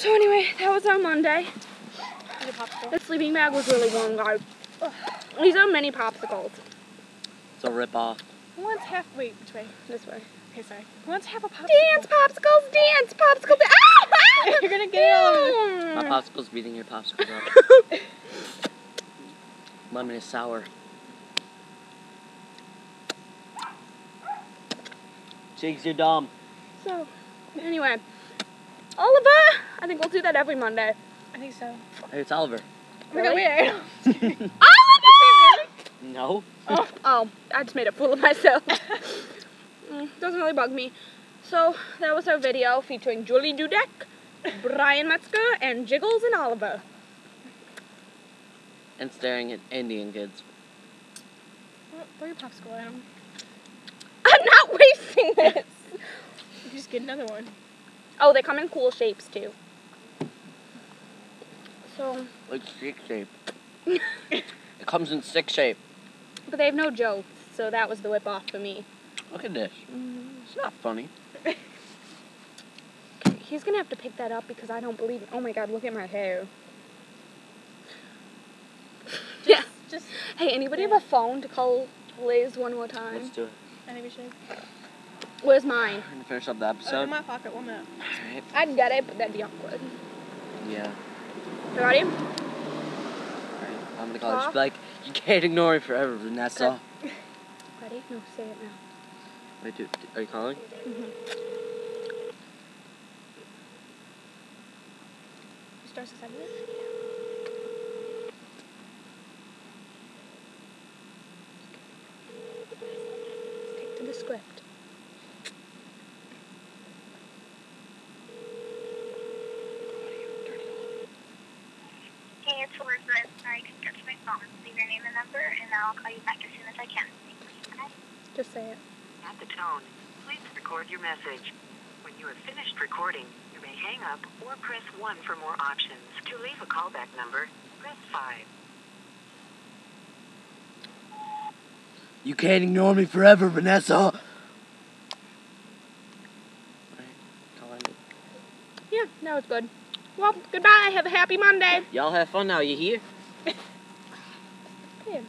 So anyway, that was our Monday. Eat a popsicle. The sleeping bag was really warm, guys. These are mini popsicles. It's a rip-off. Who wants half? Wait, which way? This way. Okay, sorry. Who wants half a popsicle? Dance popsicles, dance popsicles. Ah! You're gonna get it all over. My popsicle's beating your popsicle up. Lemon is sour. Jigs, you're dumb. So, anyway, Oliver, I think we'll do that every Monday. I think so. Hey, it's Oliver. Oh my God, wait. Oliver! No. Oh, I just made a fool of myself. Doesn't really bug me. So, that was our video featuring Julie Dudek, Brian Metzger, and Jiggles and Oliver. And staring at Indian kids. Throw your popsicle at him. I'm not wasting this. You just get another one. Oh, they come in cool shapes, too. So, Like stick shape. It comes in stick shape. but they have no jokes, so that was the whip-off for me. Look at this. It's not funny. He's gonna have to pick that up because I don't believe it. Oh my God, look at my hair. Yeah. Just. Hey, anybody have a phone to call Liz one more time? Let's do it. I think we should. Where's mine? We're gonna finish up the Oh, episode. in my pocket. 1 minute. Alright. I'd get it, but that'd be awkward. Yeah. You ready? Alright. I'm gonna call her. Just be like, you can't ignore me forever, Vanessa. Ready? No, say it now. Wait, dude, are you calling? You start to send it? Stick to the script. Hey, it's Elizabeth. Sorry, I couldn't get to my phone. Leave your name and number, and I'll call you back as soon as I can. Thanks. Bye. Just say it. At the tone, please record your message. When you have finished recording, you may hang up or press 1 for more options. To leave a callback number, press 5. You can't ignore me forever, Vanessa. Alright, calling it. Yeah, that was good. Well, goodbye. Have a happy Monday. Y'all have fun now, you hear? Yeah.